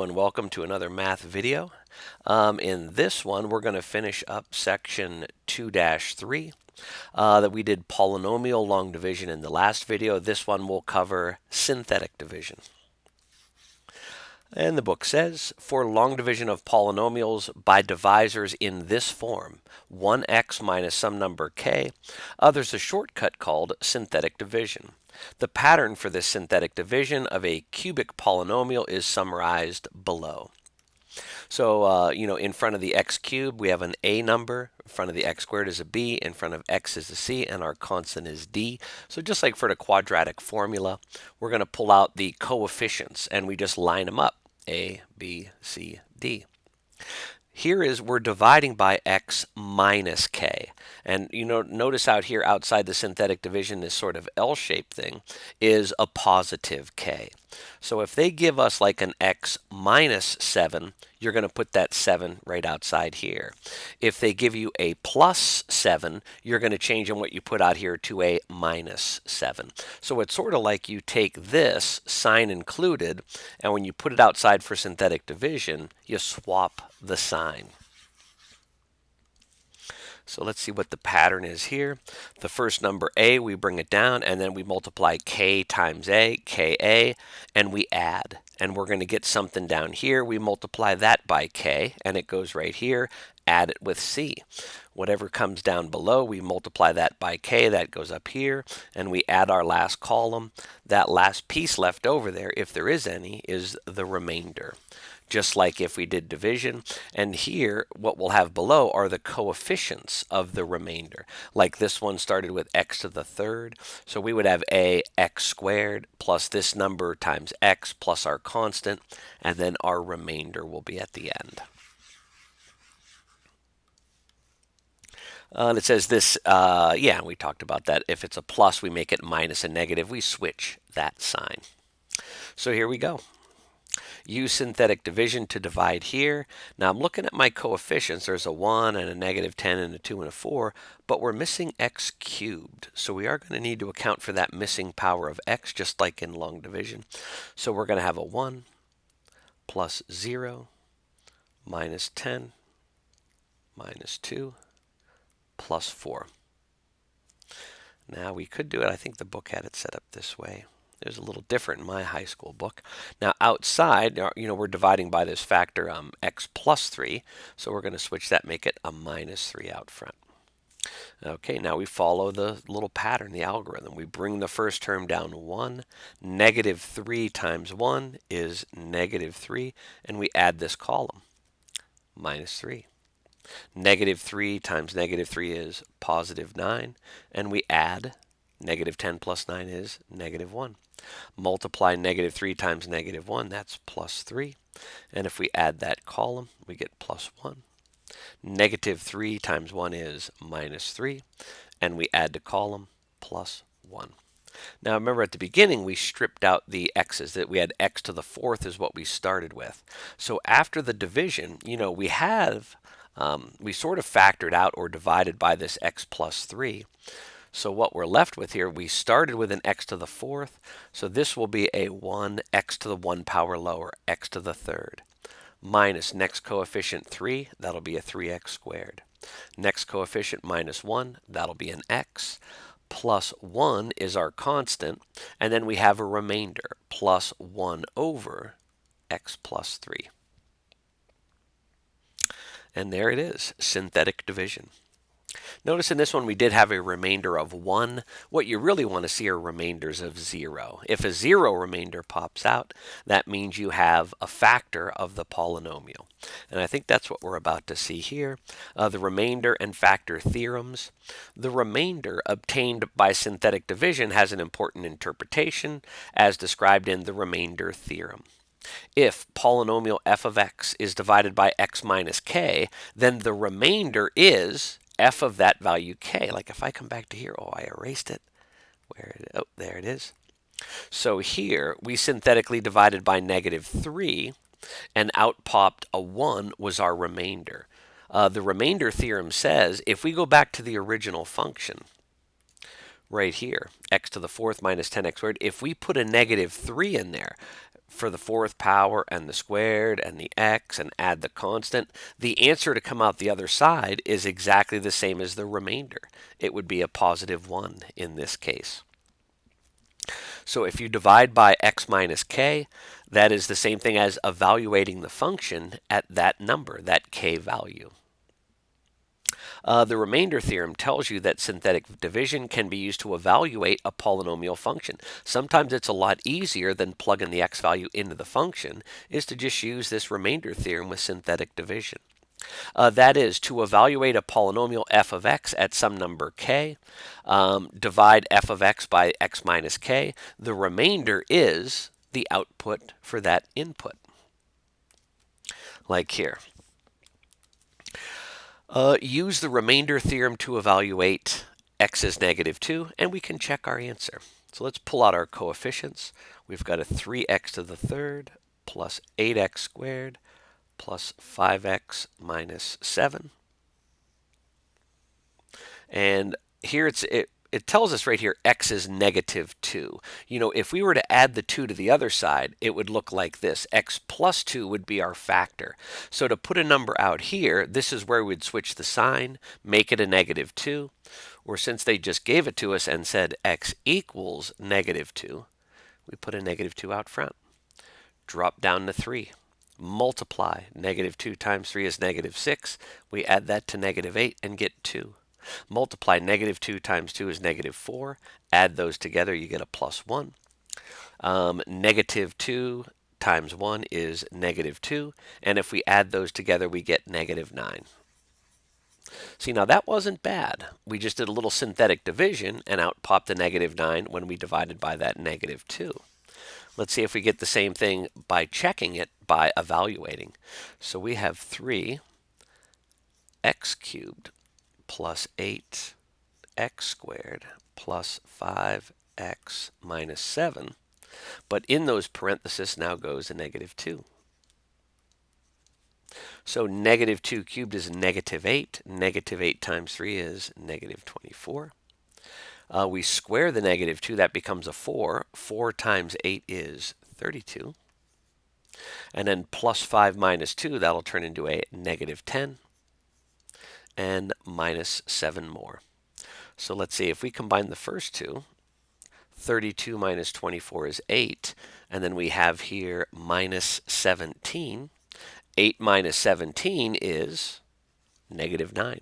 And welcome to another math video. In this one, we're going to finish up section 2-3 that we did polynomial long division in the last video. This one will cover synthetic division. And the book says, for long division of polynomials by divisors in this form, 1x minus some number k, there's a shortcut called synthetic division. The pattern for this synthetic division of a cubic polynomial is summarized below. So, in front of the x cubed, we have an a number. In front of the x squared is a b. In front of x is a c, and our constant is d. So just like for the quadratic formula, we're going to pull out the coefficients, and we just line them up, a, b, c, d. Here is we're dividing by x minus k. And notice out here outside the synthetic division, this sort of L-shaped thing is a positive k. So if they give us like an x minus 7, you're going to put that 7 right outside here. If they give you a plus 7, you're going to change in what you put out here to a minus 7. So it's sort of like you take this, sign included, and when you put it outside for synthetic division, you swap the sign. So let's see what the pattern is here. The first number a, we bring it down, and then we multiply k times a, ka, and we add. And we're going to get something down here. We multiply that by k, and it goes right here. Add it with c. Whatever comes down below, we multiply that by k. That goes up here, and we add our last column. That last piece left over there, if there is any, is the remainder. Just like if we did division. And here, what we'll have below are the coefficients of the remainder. Like this one started with x to the third. So we would have a x squared plus this number times x plus our constant. And then our remainder will be at the end. And it says this, we talked about that. If it's a plus, we make it minus a negative. We switch that sign. So here we go. Use synthetic division to divide here. Now I'm looking at my coefficients. There's a 1 and a negative 10 and a 2 and a 4, but we're missing x cubed. So we are going to need to account for that missing power of x, just like in long division. So we're going to have a 1 plus 0 minus 10 minus 2 plus 4. Now we could do it. I think the book had it set up this way. It was a little different in my high school book. Now outside, we're dividing by this factor x plus 3. So we're going to switch that, make it a minus 3 out front. Okay, now we follow the little pattern, the algorithm. We bring the first term down 1. Negative 3 times 1 is negative 3. And we add this column, minus 3. Negative 3 times negative 3 is positive 9. And we add negative 10 plus 9 is negative 1. Multiply negative 3 times negative 1, that's plus 3. And if we add that column, we get plus 1. Negative 3 times 1 is minus 3. And we add the column, plus 1. Now remember at the beginning we stripped out the x's, that we had x to the fourth is what we started with. So after the division, we sort of factored out or divided by this x plus 3. So what we're left with here, we started with an x to the fourth, so this will be a 1 x to the 1 power lower, x to the third, minus next coefficient 3, that'll be a 3x squared. Next coefficient minus 1, that'll be an x, plus 1 is our constant, and then we have a remainder, plus 1 over x plus 3. And there it is, synthetic division. Notice in this one we did have a remainder of 1. What you really want to see are remainders of 0. If a 0 remainder pops out, that means you have a factor of the polynomial. And I think that's what we're about to see here. The remainder and factor theorems. The remainder obtained by synthetic division has an important interpretation as described in the remainder theorem. If polynomial f of x is divided by x minus k, then the remainder is f of that value k. Like if I come back to here, I erased it. There it is. So here we synthetically divided by negative 3, and out popped a 1 was our remainder. The remainder theorem says if we go back to the original function, right here, x to the fourth minus 10x squared, if we put a negative 3 in there, for the fourth power and the squared and the x and add the constant, the answer to come out the other side is exactly the same as the remainder. It would be a positive 1 in this case. So if you divide by x minus k, that is the same thing as evaluating the function at that number, that k value. The remainder theorem tells you that synthetic division can be used to evaluate a polynomial function. Sometimes it's a lot easier than plugging the x value into the function, is to just use this remainder theorem with synthetic division. That is, to evaluate a polynomial f of x at some number k, divide f of x by x minus k. The remainder is the output for that input. Like here. Use the remainder theorem to evaluate x is negative 2, and we can check our answer. So let's pull out our coefficients. We've got a 3x to the third plus 8x squared plus 5x minus 7. And here it tells us right here x is negative 2. You know, if we were to add the 2 to the other side, it would look like this. X plus 2 would be our factor. So to put a number out here, this is where we'd switch the sign, make it a negative 2. Or since they just gave it to us and said x equals negative 2, we put a negative 2 out front. Drop down to 3. Multiply. Negative 2 times 3 is negative 6. We add that to negative 8 and get 2. Multiply negative 2 times 2 is negative 4. Add those together, you get a plus 1. Negative 2 times 1 is negative 2. And if we add those together, we get negative 9. See, now that wasn't bad. We just did a little synthetic division, and out popped the negative 9 when we divided by that negative 2. Let's see if we get the same thing by checking it by evaluating. So we have 3x cubed plus 8x squared plus 5x minus 7. But in those parentheses now goes a negative 2. So negative 2 cubed is negative 8. Negative 8 times 3 is negative 24. We square the negative 2. That becomes a 4. 4 times 8 is 32. And then plus 5 minus 2, that'll turn into a negative 10. And minus 7 more. So let's see, if we combine the first two, 32 minus 24 is 8. And then we have here minus 17. 8 minus 17 is negative 9.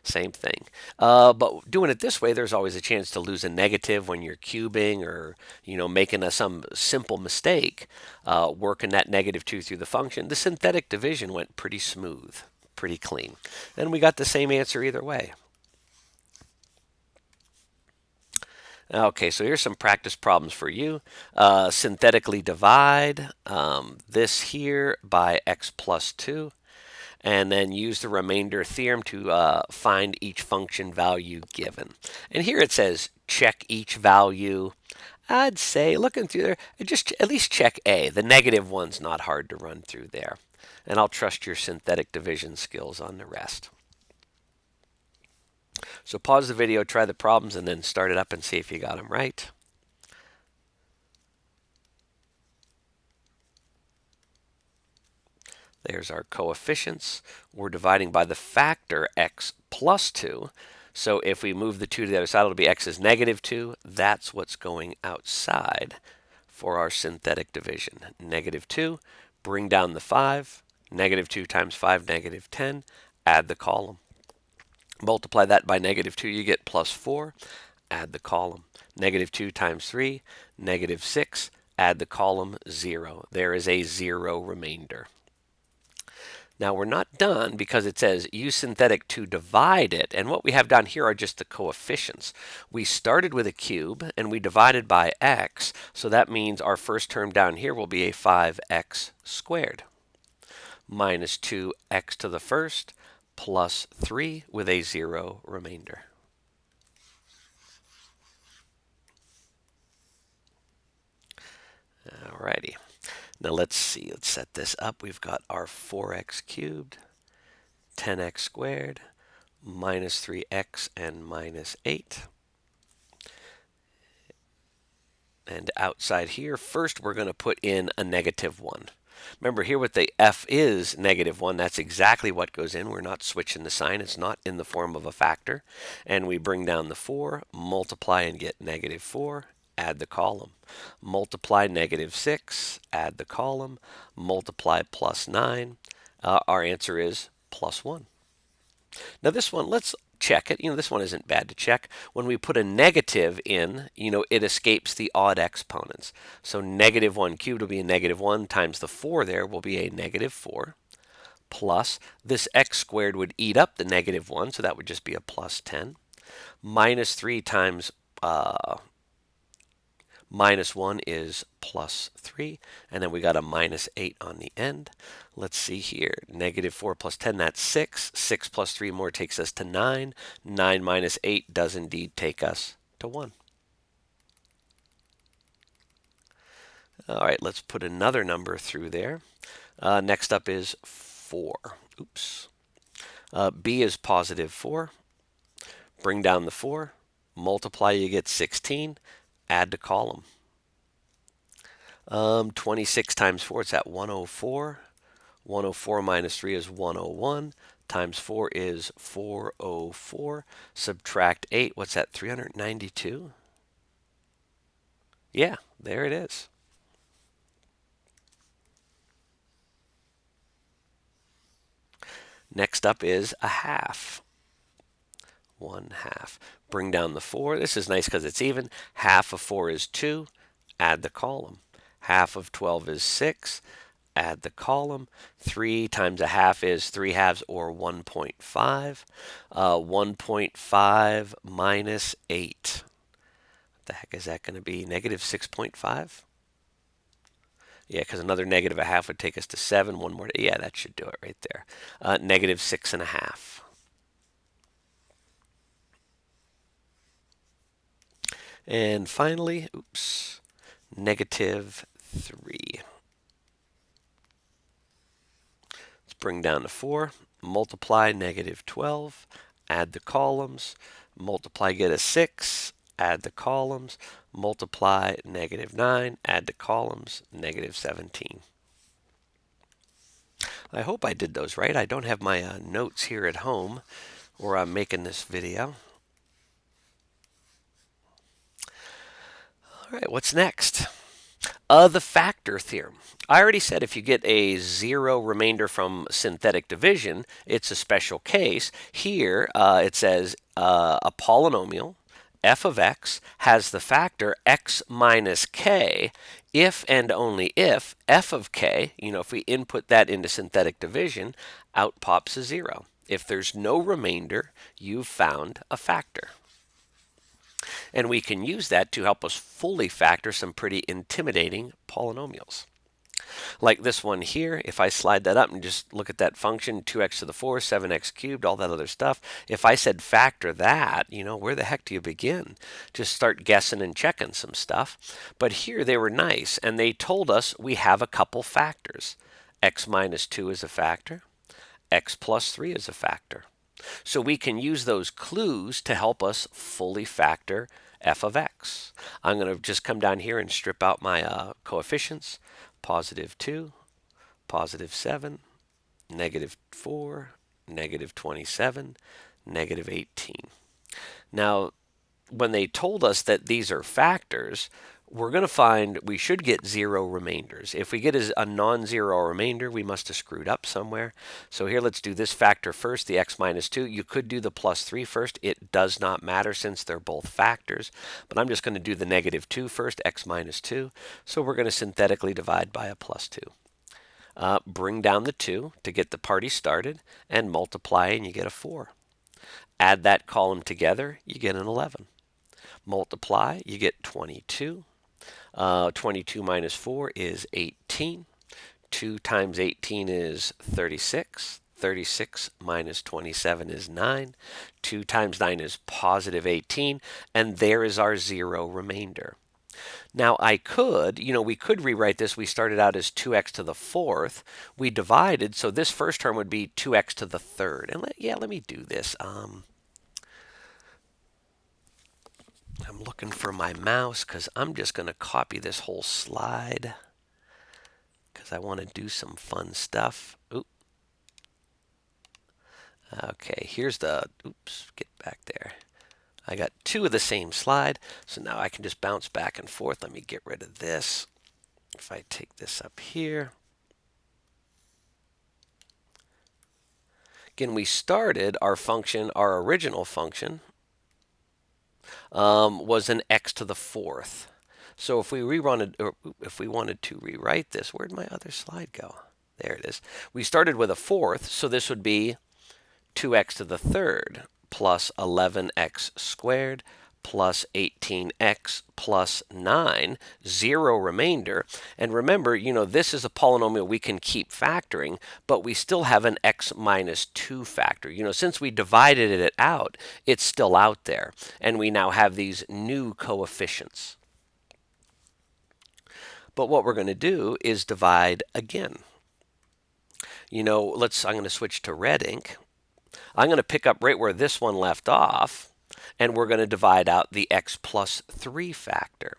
Same thing. But doing it this way, there's always a chance to lose a negative when you're cubing or, making some simple mistake, working that negative 2 through the function. The synthetic division went pretty smooth, pretty clean. And we got the same answer either way. Okay, so here's some practice problems for you. Synthetically divide this here by x plus 2, and then use the remainder theorem to find each function value given. And here it says check each value. I'd say, looking through there, just at least check A. The negative one's not hard to run through there. And I'll trust your synthetic division skills on the rest. So pause the video, try the problems, and then start it up and see if you got them right. There's our coefficients. We're dividing by the factor x plus 2. So if we move the 2 to the other side, it'll be x is negative 2. That's what's going outside for our synthetic division. Negative 2, bring down the 5. Negative 2 times 5, negative 10. Add the column. Multiply that by negative 2, you get plus 4. Add the column. Negative 2 times 3, negative 6. Add the column, 0. There is a 0 remainder. Now we're not done because it says use synthetic to divide it. And what we have down here are just the coefficients. We started with a cube and we divided by x. So that means our first term down here will be a 5x squared minus 2x to the first plus 3 with a 0 remainder. Alrighty. Now let's see. Let's set this up. We've got our 4x cubed, 10x squared, minus 3x and minus 8. And outside here, first we're going to put in a -1. Remember here what the f is -1, that's exactly what goes in. We're not switching the sign. It's not in the form of a factor. And we bring down the 4, multiply and get -4, add the column. Multiply -6, add the column. Multiply +9. Our answer is +1. Now this one, let's check it. This one isn't bad to check. When we put a negative in, it escapes the odd exponents. So -1 cubed will be a -1 times the 4 there will be a -4 plus this x squared would eat up the -1, so that would just be a +10. -3 times -1 is +3, and then we got a -8 on the end. Let's see here. -4 plus 10, that's 6. 6 plus 3 more takes us to 9. 9 minus 8 does indeed take us to 1. All right, let's put another number through there. Next up is 4. Oops. B is +4. Bring down the 4. Multiply, you get 16. Add the column. 26 times 4, it's at 104. 104 minus 3 is 101. Times 4 is 404. Subtract 8, what's that, 392? Yeah, there it is. Next up is a half. 1/2. Bring down the 4. This is nice because it's even. Half of 4 is 2. Add the column. Half of 12 is 6. Add the column. 3 times a half is 3/2 or 1.5. 1.5 minus 8. What the heck is that going to be? -6.5? Yeah, because another -1/2 would take us to 7. One more. Yeah, that should do it right there. -6.5. And finally, oops, -3. Let's bring down to 4. Multiply -12. Add the columns. Multiply, get a 6. Add the columns. Multiply -9. Add the columns. -17. I hope I did those right. I don't have my notes here at home where I'm making this video. All right, what's next? The factor theorem. I already said if you get a zero remainder from synthetic division, it's a special case. Here it says a polynomial, f of x, has the factor x minus k if and only if f of k, if we input that into synthetic division, out pops a 0. If there's no remainder, you've found a factor. And we can use that to help us fully factor some pretty intimidating polynomials. Like this one here, if I slide that up and just look at that function, 2x to the 4, 7x cubed, all that other stuff, if I said factor that, where the heck do you begin? Just start guessing and checking some stuff. But here they were nice, and they told us we have a couple factors. X minus 2 is a factor. X plus 3 is a factor. So we can use those clues to help us fully factor f of x. I'm going to just come down here and strip out my coefficients. +2, +7, -4, -27, -18. Now, when they told us that these are factors, we're going to find we should get 0 remainders. If we get a non-zero remainder, we must have screwed up somewhere. So here, let's do this factor first, the x minus 2. You could do the +3 first. It does not matter since they're both factors. But I'm just going to do the -2 first, x minus 2. So we're going to synthetically divide by a +2. Bring down the 2 to get the party started, and multiply, and you get a 4. Add that column together, you get an 11. Multiply, you get 22. 22 minus 4 is 18. 2 times 18 is 36. 36 minus 27 is 9. 2 times 9 is +18. And there is our 0 remainder. Now I could, we could rewrite this. We started out as 2x to the 4th. We divided, so this first term would be 2x to the 3rd. And let me do this. I'm looking for my mouse because I'm just going to copy this whole slide because I want to do some fun stuff. Oop. Okay, here's the, oops, get back there. I got two of the same slide, so now I can just bounce back and forth. Let me get rid of this. If I take this up here. Again, we started our function, our original function, was an x to the fourth. So if we if we wanted to rewrite this, where'd my other slide go? There it is. We started with a fourth, so this would be 2x to the third plus 11x squared plus 18x plus 9, 0 remainder. And remember, this is a polynomial we can keep factoring, but we still have an x minus 2 factor. Since we divided it out, it's still out there. And we now have these new coefficients. But what we're going to do is divide again. I'm going to switch to red ink. I'm going to pick up right where this one left off, and we're going to divide out the x plus 3 factor.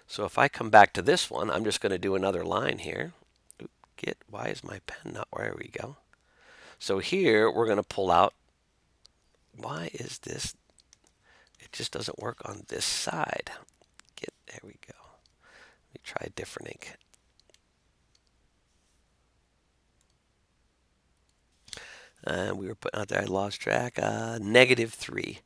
So if I come back to this one, I'm just going to do another line here. Why is my pen not, there we go. So here we're going to pull out, why is this, it just doesn't work on this side. There we go. Let me try a different ink. We were putting out there, I lost track, -3.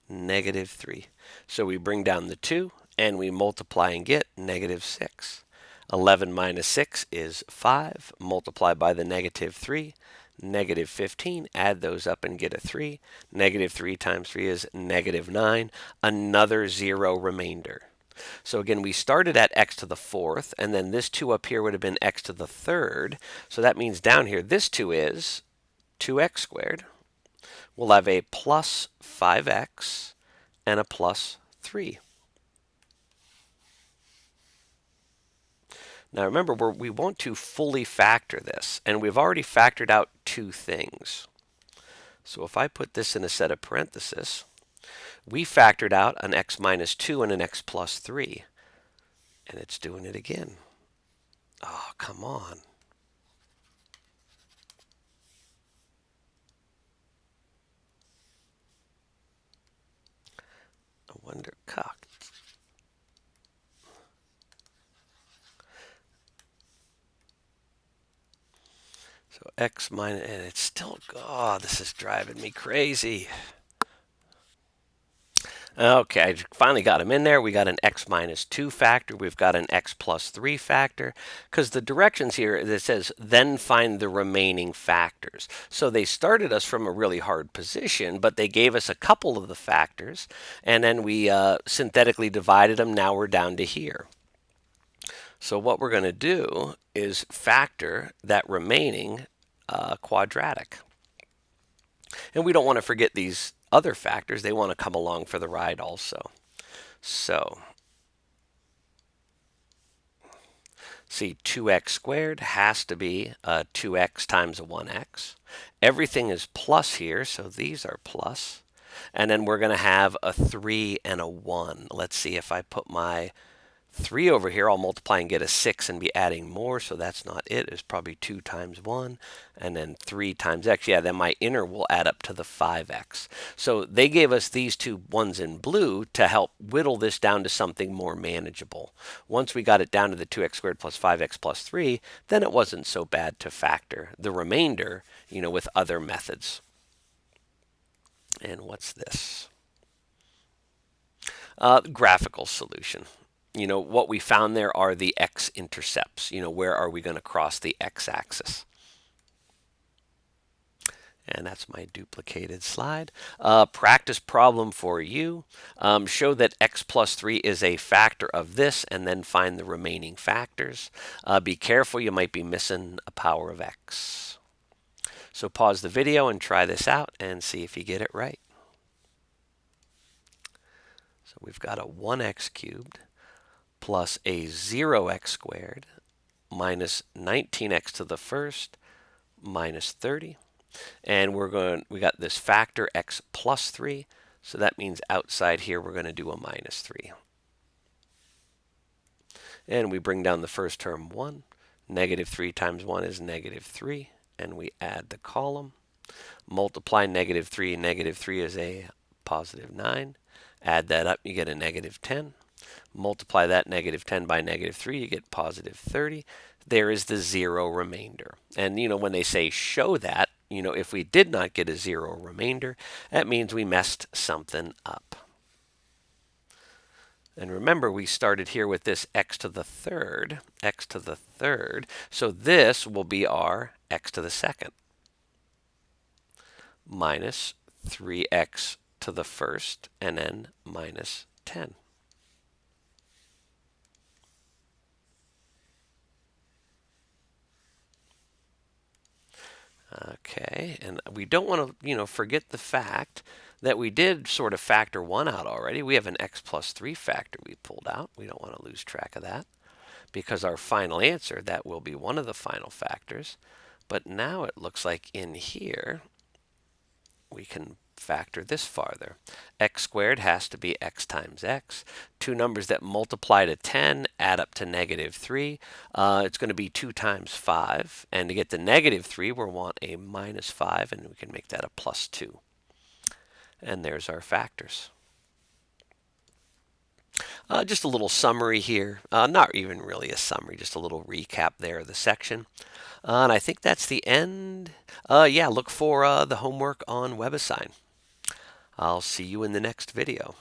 -3. So we bring down the 2 and we multiply and get -6. 11 minus 6 is 5. Multiply by the -3, -15. Add those up and get a 3. -3 times 3 is -9. Another 0 remainder. So again, we started at x to the fourth, and then this 2 up here would have been x to the third. So that means down here, this 2 is 2x squared. We'll have a plus 5x and a plus 3. Now remember, we want to fully factor this, and we've already factored out two things. So if I put this in a set of parentheses, we factored out an x minus 2 and an x plus 3. And it's doing it again. Oh, come on. I wonder, cock. So x minus, and it's still, oh, this is driving me crazy. Okay, I finally got them in there. We got an x minus 2 factor. We've got an x plus 3 factor. Because the directions here, it says, then find the remaining factors. So they started us from a really hard position, but they gave us a couple of the factors. And then we synthetically divided them. Now we're down to here. So what we're going to do is factor that remaining quadratic. And we don't want to forget these other factors. They want to come along for the ride also. So, see, 2x squared has to be 2x times a 1x. Everything is plus here, so these are plus. And then we're going to have a 3 and a 1. Let's see if I put my 3 over here, I'll multiply and get a 6 and be adding more, so that's not it. It's probably 2 times 1, and then 3 times x. Yeah, then my inner will add up to the 5x. So they gave us these two ones in blue to help whittle this down to something more manageable. Once we got it down to the 2x squared plus 5x plus 3, then it wasn't so bad to factor the remainder, with other methods. And what's this? Graphical solution. What we found there are the x-intercepts. Where are we going to cross the x-axis? And that's my duplicated slide. Practice problem for you. Show that x plus 3 is a factor of this, and then find the remaining factors. Be careful, you might be missing a power of x. So pause the video and try this out and see if you get it right. So we've got a 1x cubed plus a 0x squared minus 19x to the first minus 30. And we got this factor x plus 3. So that means outside here we're going to do a minus 3. And we bring down the first term 1. Negative 3 times 1 is negative 3. And we add the column. Multiply negative 3 and negative 3 is a positive 9. Add that up, you get a negative 10. Multiply that negative 10 by negative 3, you get positive 30. There is the 0 remainder. And, when they say show that, if we did not get a 0 remainder, that means we messed something up. And remember, we started here with this x to the third, So this will be our x to the second minus 3x to the first, and then minus 10. Okay, and we don't want to, forget the fact that we did sort of factor 1 out already. We have an x plus 3 factor we pulled out. We don't want to lose track of that because our final answer, that will be one of the final factors. But now it looks like in here, we can factor this farther. X squared has to be x times x. Two numbers that multiply to 10 add up to negative 3. It's going to be 2 times 5. And to get the negative 3, we'll want a minus 5, and we can make that a plus 2. And there's our factors. Just a little summary here. Not even really a summary, just a little recap there of the section. And I think that's the end. Yeah, look for the homework on WebAssign. I'll see you in the next video.